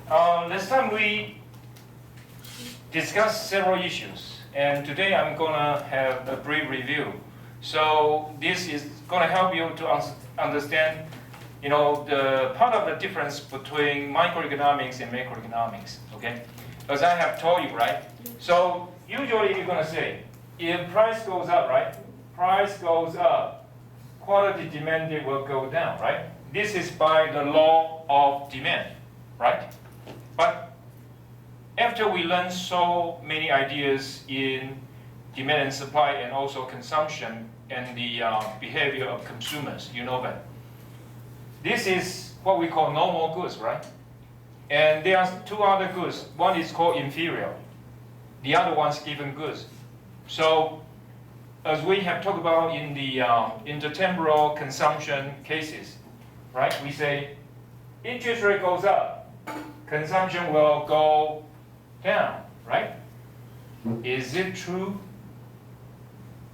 Last time we discussed several issues, and today I'm gonna have a brief review. So this is gonna help you to understand, the part of the difference between microeconomics and macroeconomics. Okay, as I have told you, right? So usually you're gonna say, if price goes up, right? Price goes up, quantity demanded will go down, right? This is by the law of demand, right? But after we learn so many ideas in demand and supply and also consumption and the behavior of consumers, you know that. This is what we call normal goods, right? And there are two other goods. One is called inferior. The other one's given goods. So as we have talked about in the intertemporal consumption cases, right? We say interest rate goes up, consumption will go down, right? Is it true?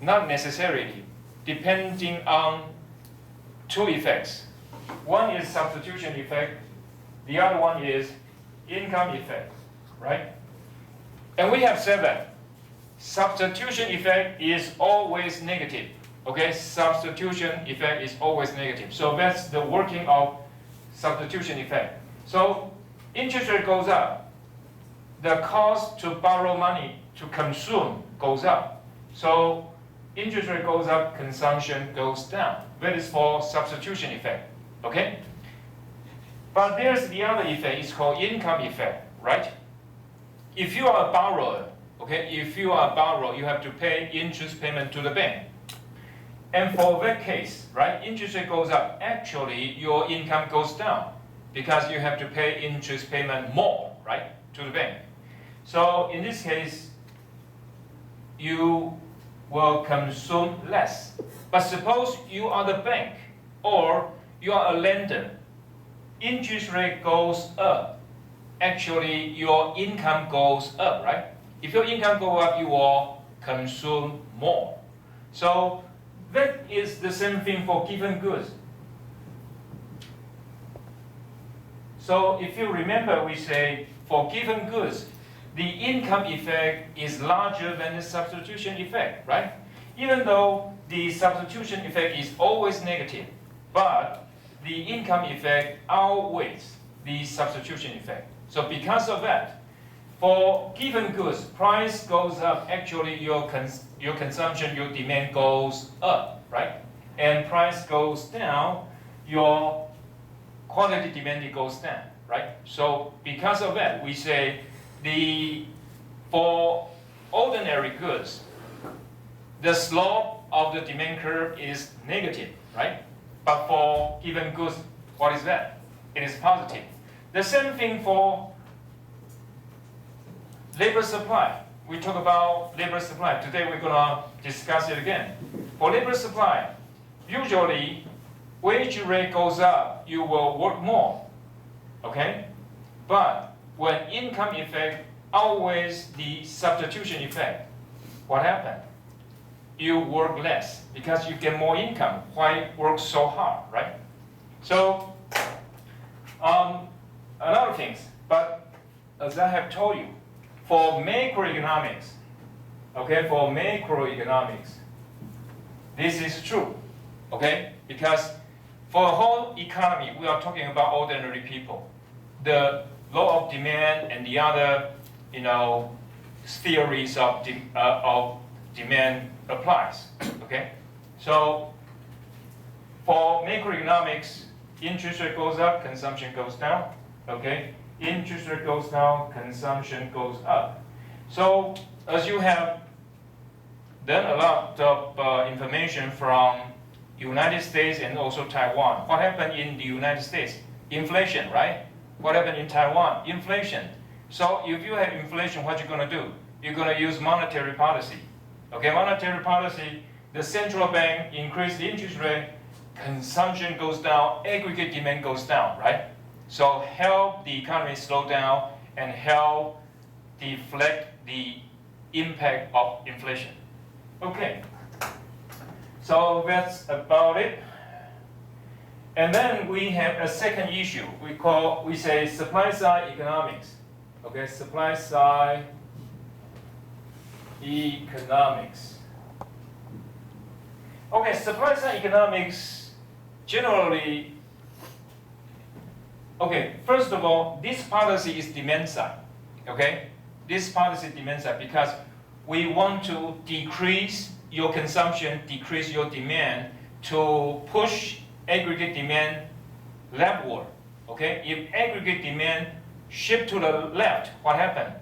Not necessarily, depending on two effects. One is substitution effect, the other one is income effect, right? And we have said that substitution effect is always negative. Okay, substitution effect is always negative. So that's the working of substitution effect. So interest rate goes up, the cost to borrow money to consume goes up. So interest rate goes up, consumption goes down. That is for substitution effect. Okay? But there's the other effect, it's called income effect, right? If you are a borrower, okay, if you are a borrower, you have to pay interest payment to the bank. And for that case, right, interest rate goes up, actually your income goes down because you have to pay interest payment more, right, to the bank. So in this case, you will consume less. But suppose you are the bank or you are a lender, interest rate goes up, actually your income goes up, right? If your income goes up, you will consume more. So that is the same thing for given goods. So if you remember, we say for given goods, the income effect is larger than the substitution effect, right? Even though the substitution effect is always negative, but the income effect outweighs the substitution effect. So because of that, for given goods, price goes up, actually your consumption, your demand goes up, right? And price goes down, your quantity demanded goes down, right? So because of that, we say for ordinary goods, the slope of the demand curve is negative, right? But for given goods, what is that? It is positive. The same thing for labor supply. We talk about labor supply. Today we're gonna discuss it again. For labor supply, usually wage rate goes up, you will work more, okay? But when income effect outweighs the substitution effect, what happened? You work less because you get more income. Why work so hard, right? So, a lot of things, but as I have told you, for macroeconomics, okay, for macroeconomics, this is true, okay? Because for a whole economy, we are talking about ordinary people. The law of demand and the other, theories of demand applies, okay? So for macroeconomics, interest rate goes up, consumption goes down, okay? Interest rate goes down, consumption goes up. So as you have done a lot of information from United States and also Taiwan, what happened in the United States? Inflation, right? What happened in Taiwan? Inflation. So if you have inflation, what you're gonna do? You're gonna use monetary policy. Okay, monetary policy, the central bank increase the interest rate, consumption goes down, aggregate demand goes down, right? So help the economy slow down and help deflect the impact of inflation. Okay, so that's about it. And then we have a second issue. We say supply side economics. Okay, supply side economics. Okay, supply side economics generally. Okay, first of all, this policy is demand side. Okay, this policy is demand side because we want to decrease your consumption, decrease your demand to push aggregate demand leftward. Okay, if aggregate demand shift to the left, what happened?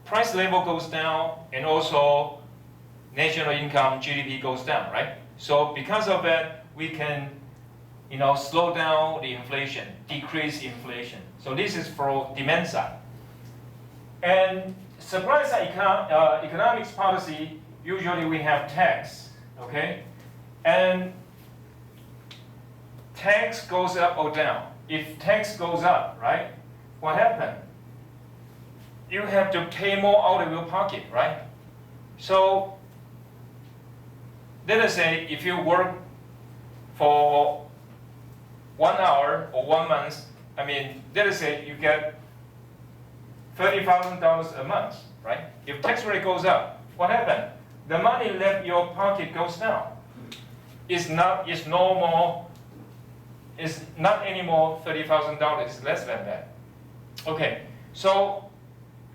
Price level goes down, and also national income (GDP) goes down, right? So because of that, we can, slow down the inflation, decrease inflation. So this is for demand side. And supply side economics policy, usually we have tax, okay? And tax goes up or down. If tax goes up, right, what happened? You have to pay more out of your pocket, right? So let us say if you work for 1 hour or 1 month, let us say you get $30,000 a month, right? If tax rate goes up, what happened? The money left in your pocket goes down. It's not anymore $30,000, it's less than that. Okay, so,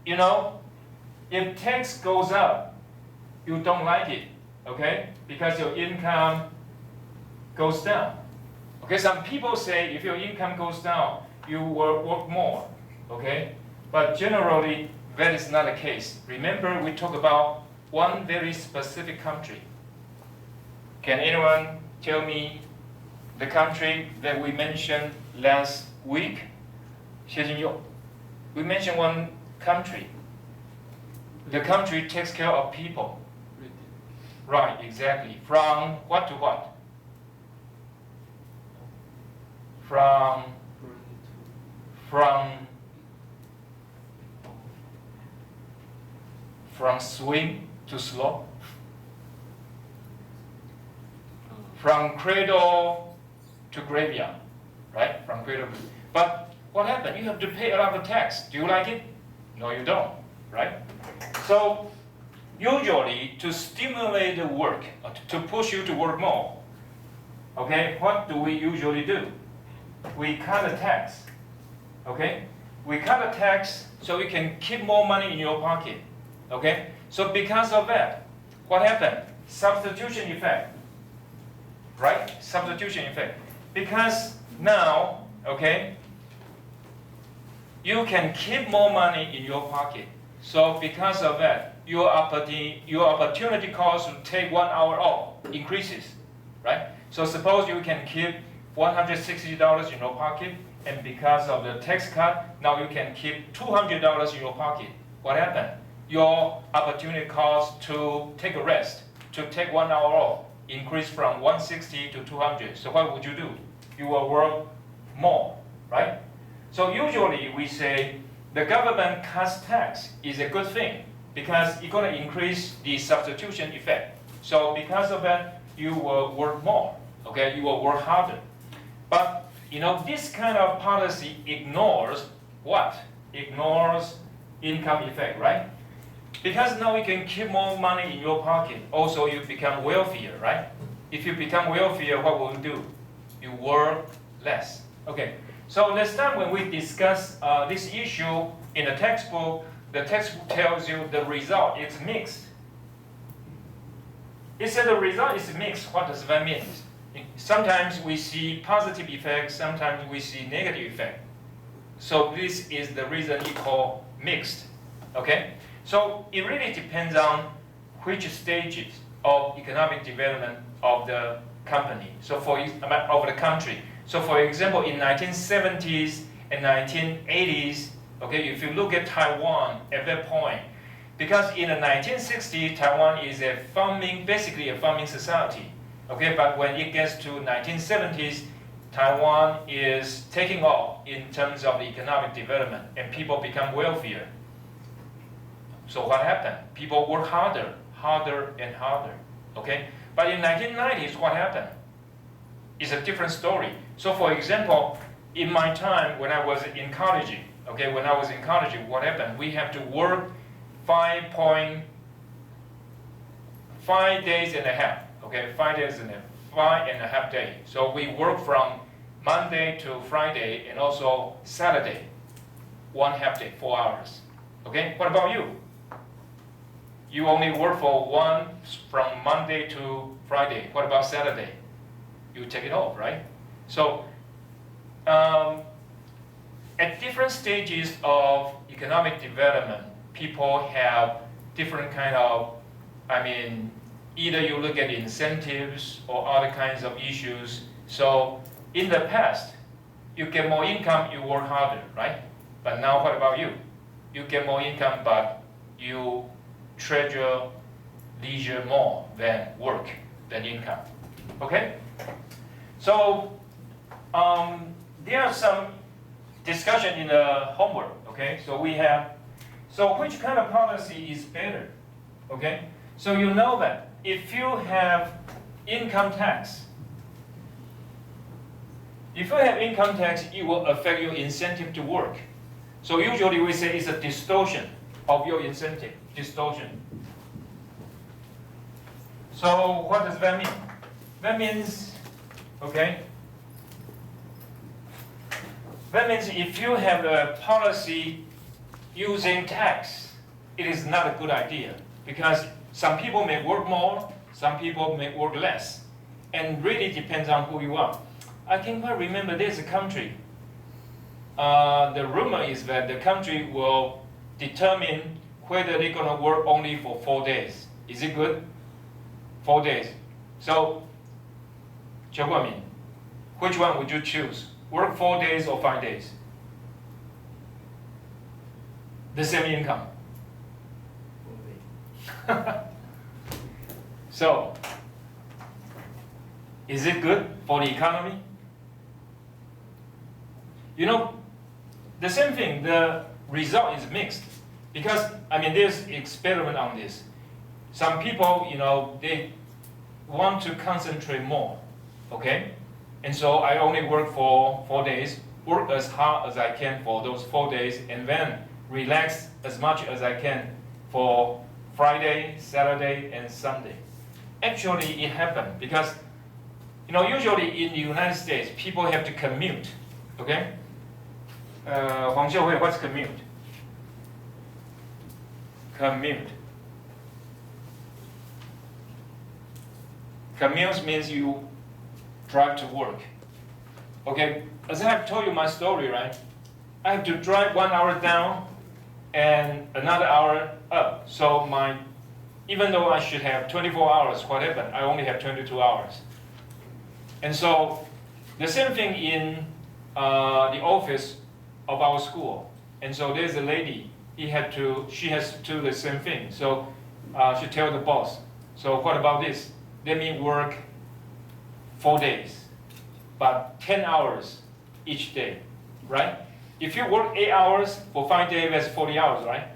if tax goes up, you don't like it, okay? Because your income goes down. Okay, some people say if your income goes down, you will work more, okay? But generally, that is not the case. Remember, we talked about one very specific country. Can anyone tell me the country that we mentioned last week? We mentioned one country. The country takes care of people. Right, exactly. From what to what? From swing to slope. From cradle to graveyard, right? From cradle to. But what happened? You have to pay a lot of tax. Do you like it? No, you don't, right? So usually, to stimulate the work, to push you to work more, okay, what do we usually do? We cut the tax, okay? We cut the tax so we can keep more money in your pocket, okay? So because of that, what happened? Substitution effect, right? Substitution effect. Because now, okay, you can keep more money in your pocket. So because of that, your opportunity cost to take 1 hour off increases, right? So suppose you can keep $160 in your pocket, and because of the tax cut, now you can keep $200 in your pocket. What happened? Your opportunity cost to take a rest, to take 1 hour off, increased from 160 to 200. So what would you do? You will work more, right? So usually we say the government cuts tax is a good thing because it's going to increase the substitution effect. So because of that, you will work more, okay? You will work harder. But, this kind of policy ignores what? Ignores income effect, right? Because now you can keep more money in your pocket. Also, you become wealthier, right? If you become wealthier, what will you do? You work less. Okay. So next time when we discuss this issue in the textbook, the textbook tells you the result is mixed. It said the result is mixed. What does that mean? Sometimes we see positive effects, sometimes we see negative effect. So this is the reason you call mixed. Okay? So it really depends on which stages of economic development of the company. So of the country. So for example, in 1970s and 1980s, okay, if you look at Taiwan at that point, because in the 1960s, Taiwan is basically a farming society. Okay, but when it gets to 1970s, Taiwan is taking off in terms of the economic development, and people become wealthier. So what happened? People work harder and harder. Okay, but in 1990s, what happened? is a different story. So for example, in my time when I was in college, okay, when I was in college, what happened? We have to work 5.5 days and a half, okay, 5.5 days. So we work from Monday to Friday and also Saturday, 1/2 day, 4 hours. Okay, what about you? You only work for from Monday to Friday. What about Saturday? You take it off, right? So at different stages of economic development, people have different kind of, either you look at incentives or other kinds of issues. So in the past, you get more income, you work harder, right? But now what about you? You get more income, but you treasure leisure more than work, than income. Okay? So there are some discussion in the homework. Okay? So we have, so which kind of policy is better? Okay? So you know that if you have income tax, it will affect your incentive to work. So usually we say it's a distortion of your incentive, distortion. So what does that mean? That means, okay, that means if you have a policy using tax, it is not a good idea because some people may work more, some people may work less, and really depends on who you are. I can quite remember there's a country. The rumor is that the country will determine whether they're going to work only for 4 days. Is it good? 4 days. So, Min, which one would you choose? Work 4 days or 5 days? The same income. So, is it good for the economy? You know, the same thing, the result is mixed. Because, there's experiment on this. Some people, they want to concentrate more, okay? And so I only work for 4 days, work as hard as I can for those 4 days, and then relax as much as I can for Friday, Saturday, and Sunday. Actually, it happened because, usually in the United States, people have to commute, okay? Huang Xiuhui, what's commute? Commute. Commute means you drive to work. Okay, as I have told you my story, right? I have to drive 1 hour down and another hour up. So even though I should have 24 hours, what happened? I only have 22 hours. And so the same thing in the office of our school. And so there's a lady, she has to do the same thing. So she tells the boss, so what about this? Let me work 4 days, but 10 hours each day, right? If you work 8 hours for 5 days, that's 40 hours, right?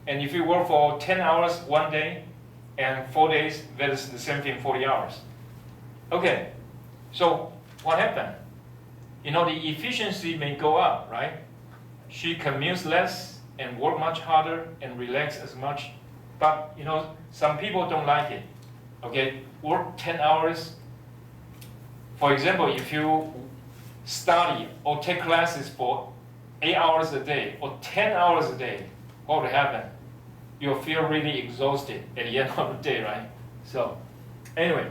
And if you work for 10 hours 1 day and 4 days, that is the same thing, 40 hours. Okay, so what happened? The efficiency may go up, right? She commutes less and work much harder and relax as much. But, some people don't like it. Okay, work 10 hours. For example, if you study or take classes for 8 hours a day or 10 hours a day, what will happen? You'll feel really exhausted at the end of the day, right? So, anyway.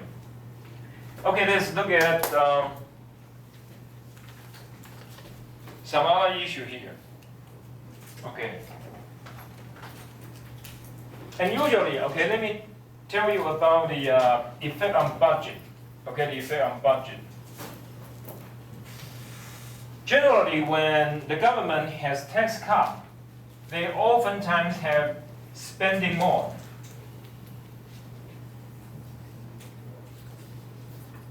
Okay, let's look at some other issue here. Okay. And usually, okay, let me tell you about the effect on budget. Okay, the effect on budget. Generally, when the government has tax cut, they oftentimes have spending more.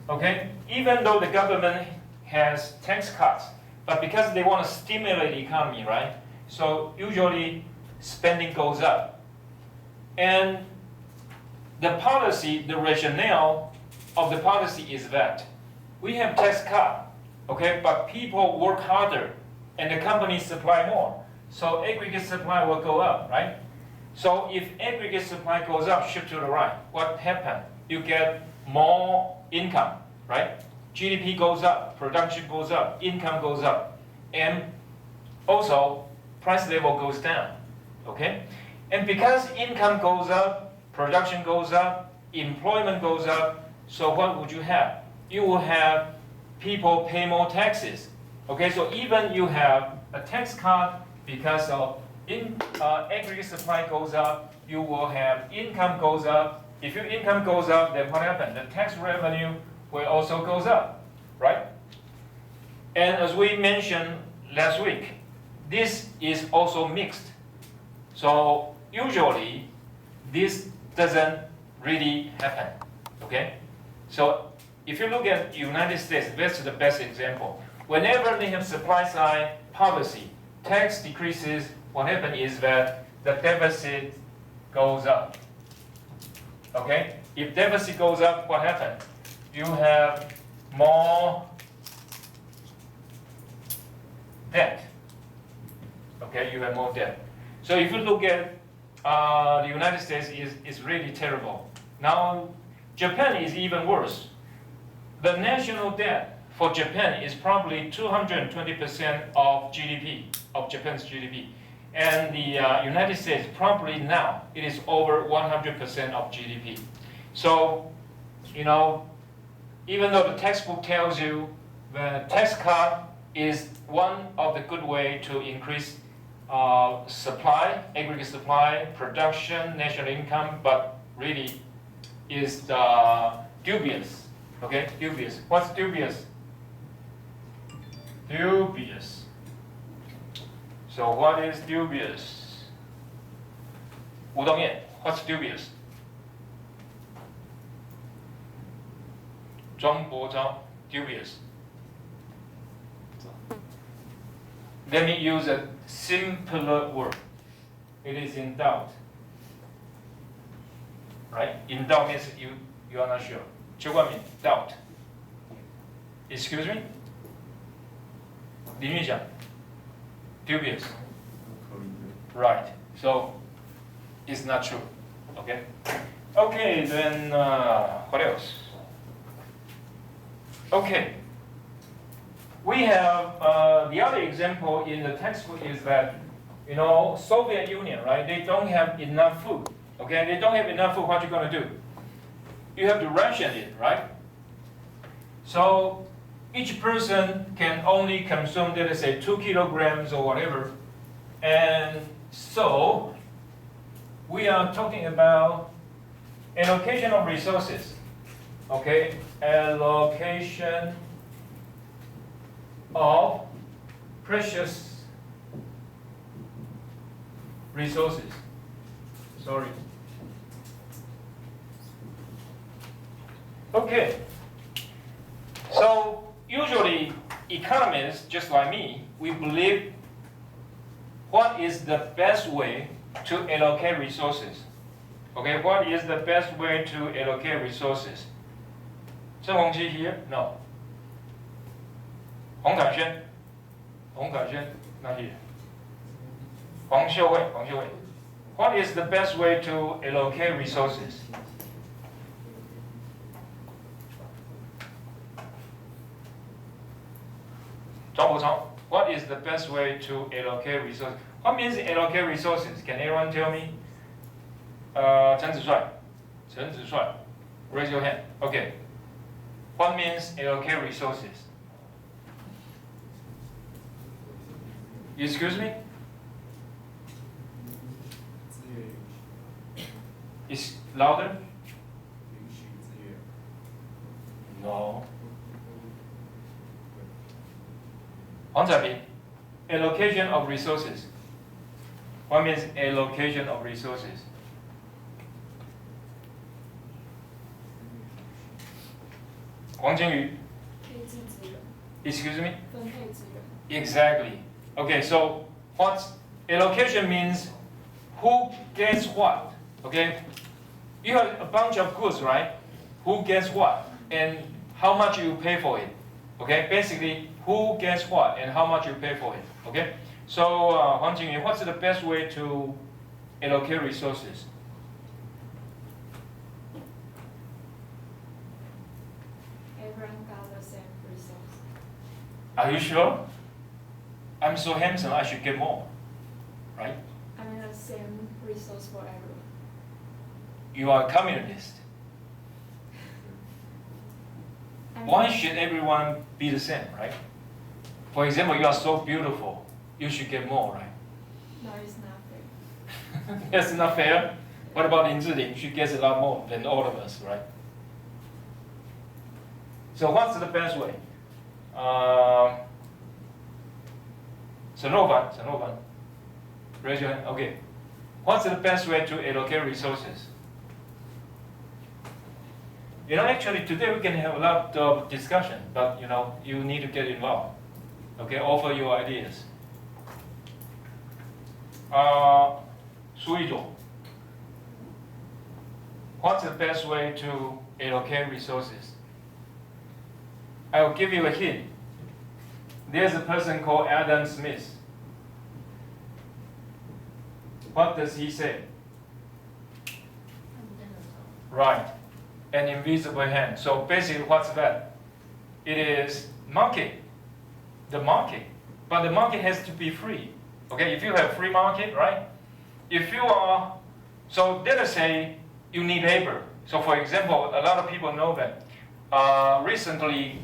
Okay, even though the government has tax cuts, but because they want to stimulate the economy, right? So usually spending goes up. And the policy, the rationale of the policy is that we have tax cut, okay, but people work harder and the companies supply more. So aggregate supply will go up, right? So if aggregate supply goes up, shift to the right, what happens? You get more income, right? GDP goes up, production goes up, income goes up, and also price level goes down, okay? And because income goes up, production goes up, employment goes up, so what would you have? You will have people pay more taxes, okay? So even you have a tax cut because of aggregate supply goes up, you will have income goes up. If your income goes up, then what happens? The tax revenue will also goes up, right? And as we mentioned last week, this is also mixed. So usually, this doesn't really happen, okay? So if you look at United States, that's the best example. Whenever they have supply side policy, tax decreases, what happens is that the deficit goes up, okay? If deficit goes up, what happens? You have more debt, okay? You have more debt. So if you look at the United States, is really terrible. Now, Japan is even worse. The national debt for Japan is probably 220% of GDP, of Japan's GDP. And the United States, probably now, it is over 100% of GDP. So, you know, even though the textbook tells you the tax cut is one of the good way to increase supply, aggregate supply, production, national income, but really is dubious, okay, dubious. What's dubious? Dubious. So what is dubious? 우동예, what's dubious? 庄博章, dubious. Let me use a simpler word. It is in doubt. Right? In doubt means you are not sure. 就冠名 doubt. Excuse me? 林玉祥 dubious. Right. So it's not true. Okay? Okay, then what else? Okay. We have the other example in the textbook is that, you know, Soviet Union, right? They don't have enough food. Okay, they don't have enough food. What you gonna do? You have to ration it, right? So each person can only consume, let us say, 2 kilograms or whatever. And so we are talking about allocation of resources. Okay, allocation of precious resources. Sorry. Okay. So usually economists, just like me, we believe what is the best way to allocate resources. Okay, what is the best way to allocate resources? Zheng Hongqi here? No. Hong Kai-Xuan, not here. Huang Xiuwei. What is the best way to allocate resources? Zhang Bochang, what is the best way to allocate resources? What means allocate resources? Can anyone tell me? Chen Zishuai, raise your hand. Okay. What means allocate resources? Excuse me? Is louder? No. Wang Zhaibing, allocation of resources. What means allocation of resources? Wang Jingyu. Excuse me? Exactly. Okay, so what's allocation means who gets what? Okay? You have a bunch of goods, right? Who gets what? And how much you pay for it. Okay, basically who gets what and how much you pay for it. Okay, so Huang Jingyu, what's the best way to allocate resources? Everyone got the same resource. Are you sure? I'm so handsome, I should get more, right? I mean the same resource for everyone. You are a communist. Why should everyone be the same, right? For example, you are so beautiful, you should get more, right? No, it's not fair. That's not fair. What about Lin Zhiling? She gets a lot more than all of us, right? So what's the best way?陈若凡, raise your hand. Okay. What's the best way to allocate resources? You know, actually today we can have a lot of discussion, but you know, you need to get involved. Okay, offer your ideas. Su Yizhong, what's the best way to allocate resources? I will give you a hint. There's a person called Adam Smith. What does he say? Right, an invisible hand. So basically, what's that? It is market, the market. But the market has to be free. Okay, if you have free market, right? If you are, so let us say you need labor. So for example, a lot of people know that recently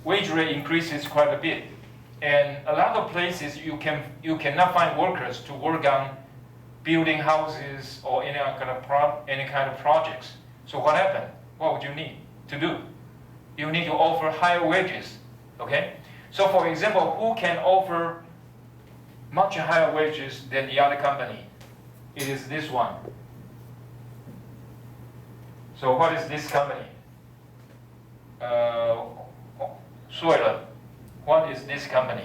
wage rate increases quite a bit. And a lot of places you cannot find workers to work on building houses or any kind of projects. So what happened? What would you need to do? You need to offer higher wages. Okay? So for example, who can offer much higher wages than the other company? It is this one. So what is this company? Suela. What is this company?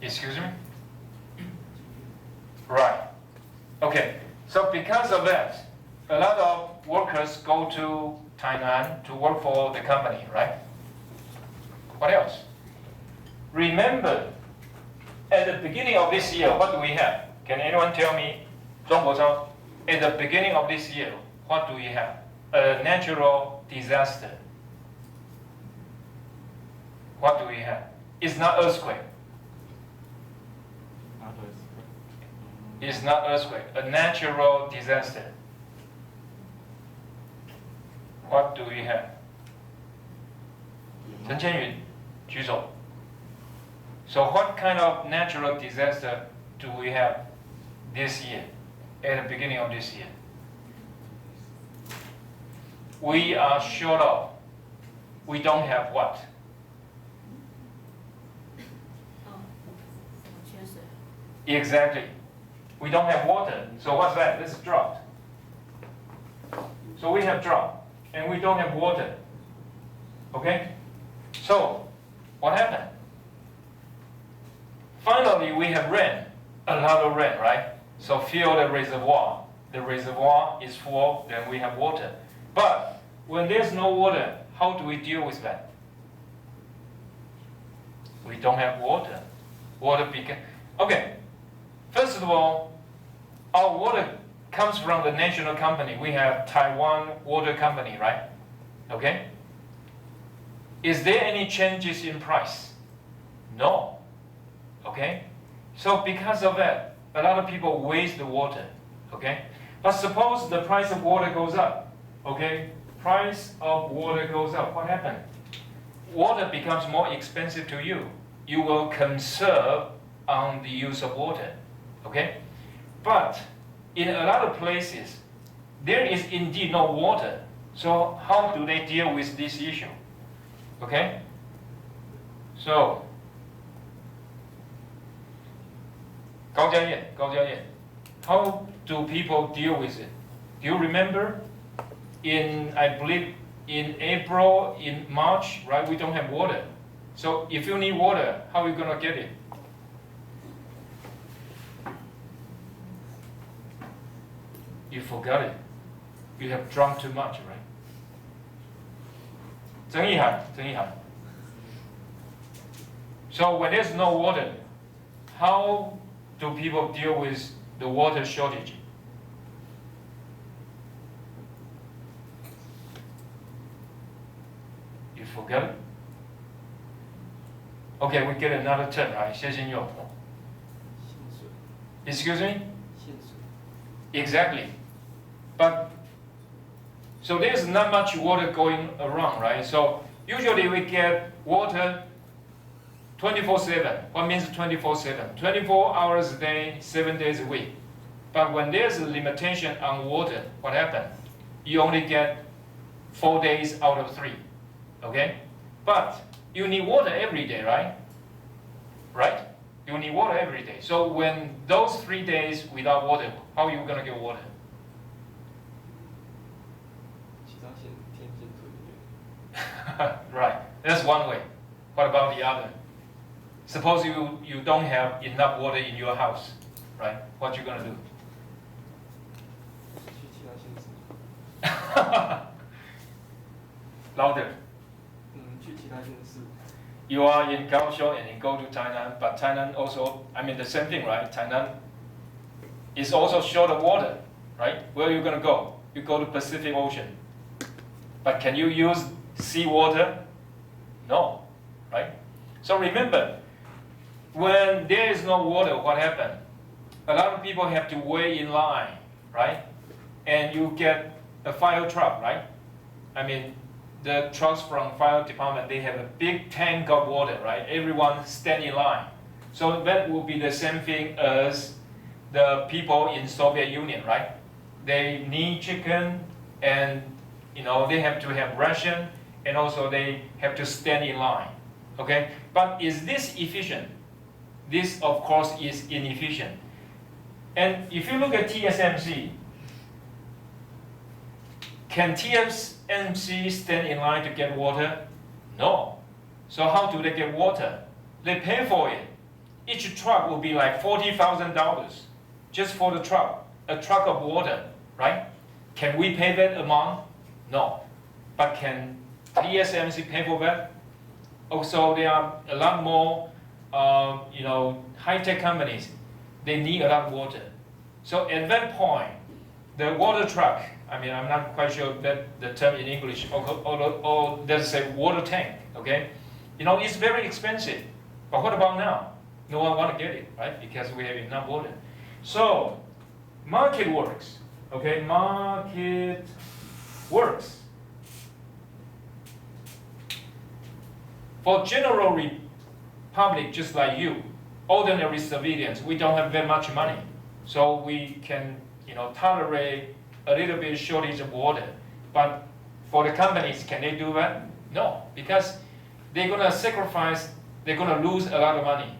Excuse me? Right. Okay. So because of that, a lot of workers go to Tainan to work for the company, right? What else? Remember, at the beginning of this year, what do we have? Can anyone tell me, Zhongguozhang, at the beginning of this year, what do we have? A natural disaster. What do we have? It's not earthquake. It's not earthquake. A natural disaster. What do we have? 陈千云，举手。So what kind of natural disaster do we have this year, at the beginning of this year? We are short of. We don't have what? Exactly. We don't have water. So what's that? This is drought. So we have drought, and we don't have water. Okay? So, what happened? Finally, we have rain. A lot of rain, right? So fill the reservoir. The reservoir is full, then we have water. But when there's no water, how do we deal with that? We don't have water. Water became... Okay. First of all, our water comes from the national company. We have Taiwan Water Company, right? Okay? Is there any changes in price? No. Okay? So because of that, a lot of people waste the water. Okay? But suppose the price of water goes up. Okay? Price of water goes up. What happened? Water becomes more expensive to you. You will conserve on the use of water. Okay? But in a lot of places, there is indeed no water. So how do they deal with this issue? Okay? So, 高家燕, how do people deal with it? Do you remember? I believe in April, in March, right, we don't have water. So if you need water, how are you going to get it? You forgot it. You have drunk too much, right? 曾义涵. So when there's no water, how do people deal with the water shortage? You forget it? Okay, we get another term, right? 谢金佑. Excuse me? Exactly. But so there's not much water going around, right? So usually we get water 24/7. What means 24/7? 24 hours a day, 7 days a week. But when there's a limitation on water, what happens? You only get 4 days out of 3. Okay? But you need water every day, right? Right? You need water every day. So when those 3 days without water, how are you going to get water? Right. That's one way. What about the other? Suppose you don't have enough water in your house, right? What you going to do? Louder. You are in Kaohsiung and you go to Tainan, but Tainan also, I mean the same thing, right? Tainan is also short of water, right? Where are you going to go? You go to Pacific Ocean. But can you use seawater? No, right? So remember, when there is no water, what happens? A lot of people have to wait in line, right? And you get a fire truck, right? I mean, the trucks from fire department, they have a big tank of water, right? Everyone stand in line. So that will be the same thing as the people in Soviet Union, right? They need chicken and they have to have ration and also they have to stand in line, okay? But is this efficient? This, of course, is inefficient. And if you look at TSMC, can TSMC stand in line to get water? No. So how do they get water? They pay for it. Each truck will be like $40,000 just for the truck, a truck of water, right? Can we pay that amount? No. But can TSMC pay for that? Also, there are a lot more, high-tech companies. They need a lot of water. So at that point, the water truck, I mean, I'm not quite sure that the term in English, or there's a water tank, okay? It's very expensive. But what about now? No one want to get it, right? Because we have enough water. So, market works, okay? Market works. For general public, just like you, ordinary civilians, we don't have that much money. So we can, tolerate a little bit shortage of water. But for the companies, can they do that? No, because they're going to sacrifice, they're going to lose a lot of money.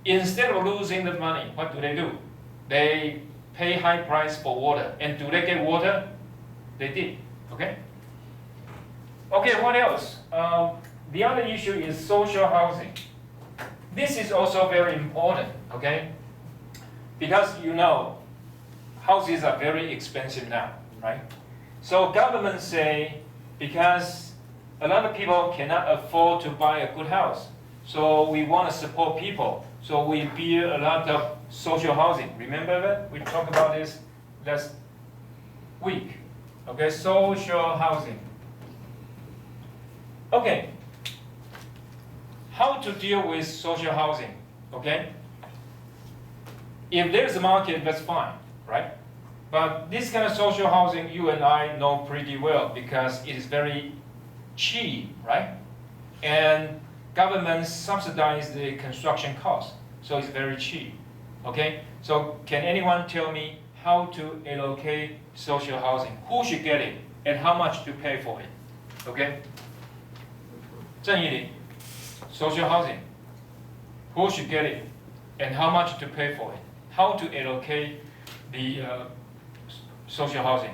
Instead of losing the money, what do? They pay high price for water. And do they get water? They did, okay? Okay, what else? The other issue is social housing. This is also very important, okay? Because houses are very expensive now, right? So governments say, because a lot of people cannot afford to buy a good house, so we want to support people. So we build a lot of social housing. Remember that? We talked about this last week. Okay, social housing. Okay, how to deal with social housing, okay? If there's a market, that's fine, right? But this kind of social housing, you and I know pretty well because it is very cheap, right? And governments subsidize the construction cost, so it's very cheap, okay? So can anyone tell me how to allocate social housing? Who should get it and how much to pay for it, okay? 郑义林, social housing. Who should get it and how much to pay for it? How to allocate the social housing?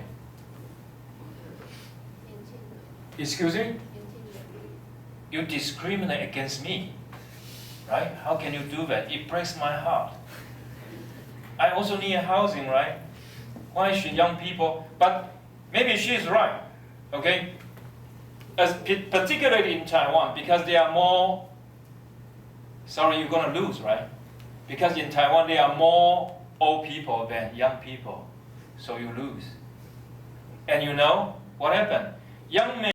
Excuse me? You discriminate against me, right? How can you do that? It breaks my heart. I also need a housing, right? Why should young people? But maybe she's right, okay? particularly in Taiwan, because there are more, sorry, you're going to lose, right? Because in Taiwan, there are more old people than young people, so you lose. And you know what happened? Young men